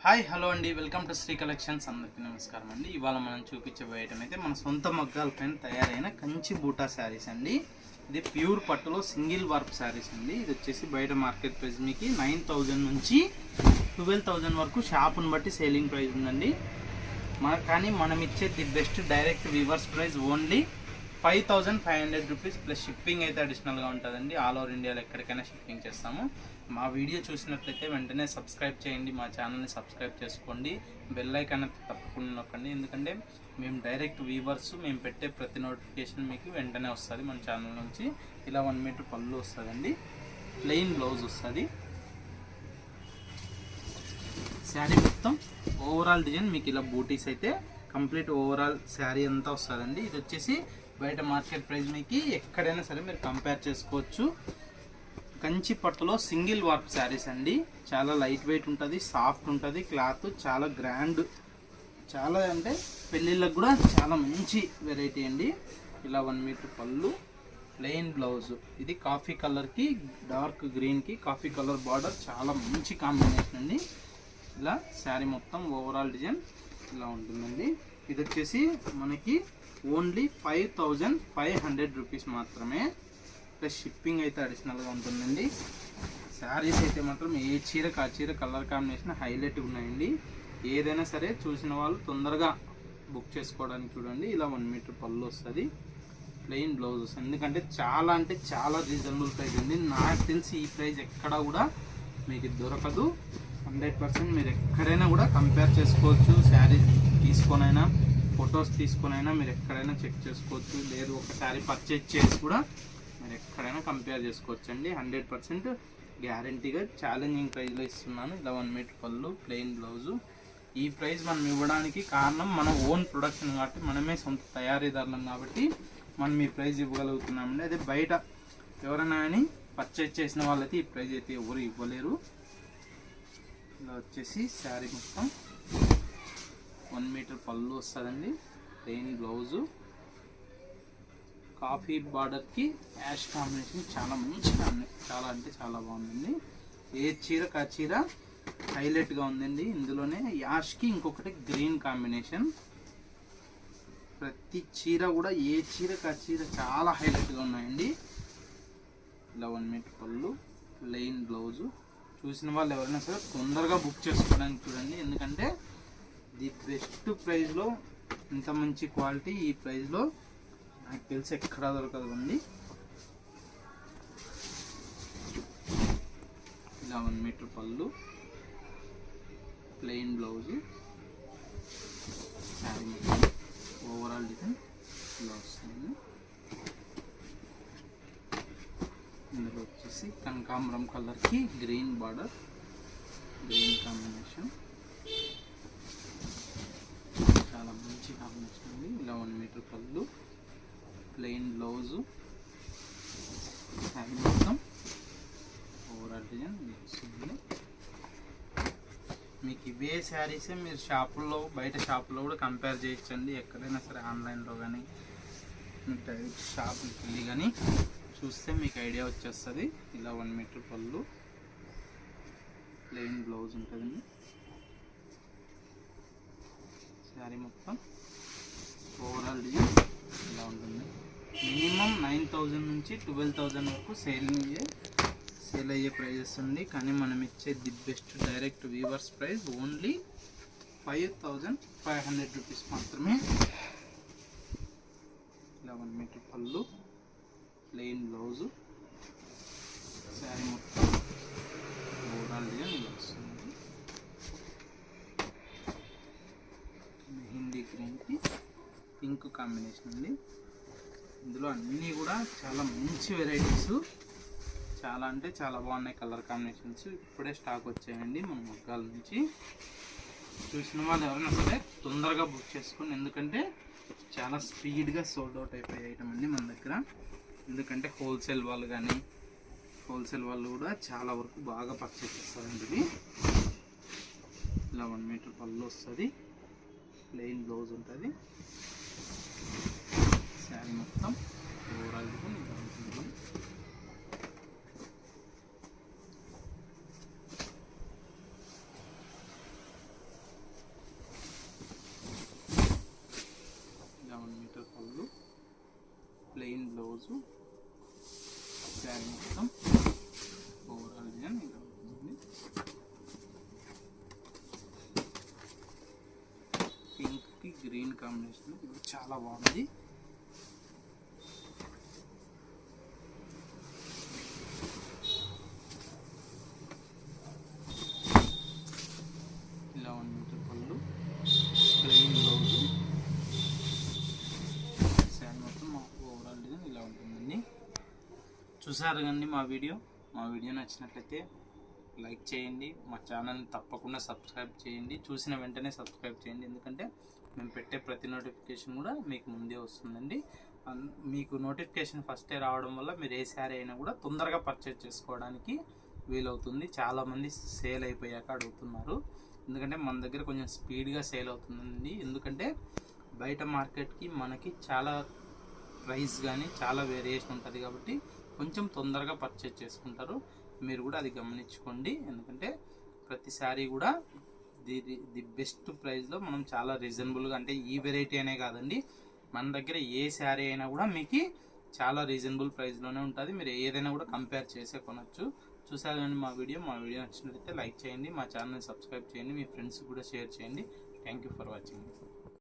Hi hello అండి, welcome to Shri collections. అందరికీ నమస్కారం అండి. ఇవాళ మనం చూపించబోయే ఐటమ్ అయితే మన సొంత మగ్గాల పైన తయారైన కంచి బూటా శారీస్ అండి. ఇది ప్యూర్ పట్టులో సింగిల్ వర్క్ శారీస్ అండి. ఇది వచ్చేసి బయట మార్కెట్ ప్రైస్ మీకు 9,000 నుంచి 12,000 వరకు షాపును బట్టి సేలింగ్ ప్రైస్ ఉందండి. కానీ మనం ఇచ్చే the best direct weavers price only 5,500 rupees plus shipping అయితే అడిషనల్గా ఉంటుందండి. ఆల్ ఓవర్ ఇండియాలో ఎక్కడికైనా షిప్పింగ్ చేస్తాము. మా వీడియో చూసినట్లయితే వెంటనే సబ్స్క్రైబ్ చేయండి, మా ఛానల్ని సబ్స్క్రైబ్ చేసుకోండి, బెల్ ఐకాన్ తప్పకుండా నొక్కండి. ఎందుకంటే మేము డైరెక్ట్ వీవర్స్, మేము పెట్టే ప్రతి నోటిఫికేషన్ మీకు వెంటనే వస్తుంది మన ఛానల్ నుంచి. ఇలా 1 మీటర్ పళ్ళు వస్తుందండి, ప్లెయిన్ బ్లౌజ్ వస్తుంది. శారీ మొత్తం ఓవరాల్ డిజైన్ మీకు ఇలా బూటీస్ అయితే కంప్లీట్ ఓవరాల్ శారీ అంతా వస్తుందండి. ఇది వచ్చేసి బయట మార్కెట్ ప్రైస్ మీకు ఎక్కడైనా సరే మీరు కంపేర్ చేసుకోవచ్చు. కంచి పట్టులో సింగిల్ వర్క్ శారీస్ అండి. చాలా లైట్ వెయిట్ ఉంటుంది, సాఫ్ట్ ఉంటుంది, క్లాత్ చాలా గ్రాండ్, చాలా అంటే పెళ్ళిళ్ళకు కూడా చాలా మంచి వెరైటీ అండి. ఇలా 1 మీటర్ పళ్ళు, ప్లెయిన్ బ్లౌజ్. ఇది కాఫీ కలర్కి డార్క్ గ్రీన్కి కాఫీ కలర్ బార్డర్, చాలా మంచి కాంబినేషన్ అండి. ఇలా శారీ మొత్తం ఓవరాల్ డిజైన్ ఇలా ఉంటుందండి. ఇది వచ్చేసి మనకి ఓన్లీ 5,500 రూపీస్ మాత్రమే, ప్లస్ షిప్పింగ్ అయితే అడిషనల్గా ఉంటుందండి. శారీస్ అయితే మాత్రం ఏ చీరకు ఆ చీర కలర్ కాంబినేషన్ హైలైట్ ఉన్నాయండి. ఏదైనా సరే చూసిన వాళ్ళు తొందరగా బుక్ చేసుకోవడానికి చూడండి. ఇలా 1 మీటర్ పళ్ళు వస్తుంది, ప్లెయిన్ బ్లౌజ్ వస్తుంది. ఎందుకంటే చాలా రీజనబుల్ ప్రైస్ అండి. నాకు తెలిసి ఈ ప్రైస్ ఎక్కడా కూడా మీకు దొరకదు. 100% మీరు ఎక్కడైనా కూడా కంపేర్ చేసుకోవచ్చు. శారీ తీసుకొనైనా, ఫొటోస్ తీసుకొనైనా మీరు ఎక్కడైనా చెక్ చేసుకోవచ్చు. లేదు ఒక శారీ పర్చేజ్ చేసి కూడా మీరు ఎక్కడైనా కంపేర్ చేసుకోవచ్చు అండి. 100% గ్యారంటీగా ఛాలెంజింగ్ ప్రైస్లో ఇస్తున్నాను. ఇలా 1 మీటర్ పళ్ళు, ప్లెయిన్ బ్లౌజు. ఈ ప్రైస్ మనం ఇవ్వడానికి కారణం మన ఓన్ ప్రొడక్షన్ కాబట్టి, మనమే సొంత తయారీదారులం కాబట్టి మనం ఈ ప్రైస్ ఇవ్వగలుగుతున్నామండి. అదే బయట ఎవరైనా కానీ పర్చేజ్ చేసిన వాళ్ళైతే ఈ ప్రైస్ అయితే ఎవరు ఇవ్వలేరు. ఇలా వచ్చేసి శారీ మొత్తం 1 మీటర్ పళ్ళు వస్తుందండి, ప్లెయిన్ బ్లౌజు, కాఫీ బార్డర్కి యాష్ కాంబినేషన్ చాలా మంచిగా ఉంది, చాలా అంటే చాలా బాగుందండి. ఏ చీరకు ఆ చీర హైలైట్గా ఉందండి. ఇందులోనే యాష్కి ఇంకొకటి గ్రీన్ కాంబినేషన్. ప్రతి చీర కూడా ఏ చీరకు ఆ చీర చాలా హైలైట్గా ఉన్నాయండి. ఇలా 1 మీటర్ పళ్ళు, ప్లెయిన్ బ్లౌజు. చూసిన వాళ్ళు ఎవరైనా సరే తొందరగా బుక్ చేసుకోవడానికి చూడండి. ఎందుకంటే ది బెస్ట్ ప్రైస్లో ఇంత మంచి క్వాలిటీ ఈ ప్రైస్లో నాకు తెలిసి ఎక్కడా దొరకదు అండి. ఇలా 1 మీటర్ పళ్ళు, plain blouse, sari overall design ఇలా వస్తుంది. ఇందులో వచ్చేసి కనకాంబరం కలర్కి గ్రీన్ బార్డర్, గ్రీన్ కాంబినేషన్, చాలా మంచి కాంబినేషన్ అండి. ఇలా 1 మీటర్ పళ్ళు, ప్లెయిన్ బ్లౌజు, శారీ మొత్తం ఓవరాల్ డిజైన్ వస్తుంది. మీకు ఇవే శారీసే మీరు షాపుల్లో, బయట షాపుల్లో కూడా కంపేర్ చేయొచ్చండి. ఎక్కడైనా సరే ఆన్లైన్లో కానీ మీకు డైరెక్ట్ షాప్కి వెళ్ళి కానీ చూస్తే మీకు ఐడియా వచ్చేస్తుంది. ఇలా 1 మీటర్ పళ్ళు, ప్లెయిన్ బ్లౌజ్ ఉంటుందండి. శారీ మొత్తం ఓవరాల్ డిజైన్ ఇలా ఉంటుంది. మినిమం 9,000 నుంచి 12,000 వరకు సేల్ అయ్యే ప్రైజెస్ ఉంది. కానీ మనం ఇచ్చే the best direct weavers price only 5,500 rupees మాత్రమే. ఇలా 1 మీటర్ పళ్ళు, ప్లెయిన్ బ్లౌజు, శారీ మొత్తం ఓవరాల్ డిజైన్ ఇలా వస్తుంది. మెహందీ గ్రీన్కి పింక్ కాంబినేషన్ అండి. ఇందులో అన్నీ కూడా చాలా మంచి వెరైటీస్, చాలా అంటే చాలా బాగున్నాయి కలర్ కాంబినేషన్స్. ఇప్పుడే స్టాక్ వచ్చాయండి మన మగ్గాల నుంచి. చూసిన వాళ్ళు ఎవరైనా సరే తొందరగా బుక్ చేసుకోండి. ఎందుకంటే చాలా స్పీడ్గా సోల్డ్ అవుట్ అయిపోయే ఐటమ్ అండి మన దగ్గర. ఎందుకంటే హోల్సేల్ వాళ్ళు కూడా చాలా వరకు బాగా పర్చేస్ చేస్తారండి ఇది. ఇలా 1 మీటర్ పళ్ళు వస్తుంది, ప్లెయిన్ బ్లౌజ్ ఉంటుంది, శారీ మొత్తం ఓవరాల్ ఇలా ఉంటుంది. గ్రీన్ కాంబినేషన్ చాలా బాగుంది. ఇలా 1 మీటర్ పళ్ళు, ప్లెయిన్ బ్లౌజ్, శారీ మొత్తం ఓవరాల్ డిజైన్ ఇలా ఉంటుందండి. చూసారు కండి మా వీడియో నచ్చినట్లయితే లైక్ చేయండి, మా ఛానల్ని తప్పకుండా సబ్స్క్రైబ్ చేయండి. చూసిన వెంటనే సబ్స్క్రైబ్ చేయండి, ఎందుకంటే మేము పెట్టే ప్రతి నోటిఫికేషన్ కూడా మీకు ముందే వస్తుందండి. మీకు నోటిఫికేషన్ ఫస్టే రావడం వల్ల మీరు ఏ శారీ అయినా కూడా తొందరగా పర్చేజ్ చేసుకోవడానికి వీలవుతుంది. చాలామంది సేల్ అయిపోయాక అడుగుతున్నారు, ఎందుకంటే మన దగ్గర కొంచెం స్పీడ్గా సేల్ అవుతుందండి. ఎందుకంటే బయట మార్కెట్కి మనకి చాలా ప్రైస్ కానీ చాలా వేరియేషన్ ఉంటుంది కాబట్టి కొంచెం తొందరగా పర్చేజ్ చేసుకుంటారు. మీరు కూడా అది గమనించుకోండి, ఎందుకంటే ప్రతి శారీ కూడా ది బెస్ట్ ప్రైస్లో మనం చాలా రీజనబుల్గా, అంటే ఈ వెరైటీ అనే కాదండి, మన దగ్గర ఏ శారీ అయినా కూడా మీకు చాలా రీజనబుల్ ప్రైస్లోనే ఉంటుంది. మీరు ఏదైనా కూడా కంపేర్ చేసే కొనవచ్చు. చూసారు కానీ మా వీడియో నచ్చినట్లయితే లైక్ చేయండి, మా ఛానల్ని సబ్స్క్రైబ్ చేయండి, మీ ఫ్రెండ్స్ కూడా షేర్ చేయండి. Thank you for watching.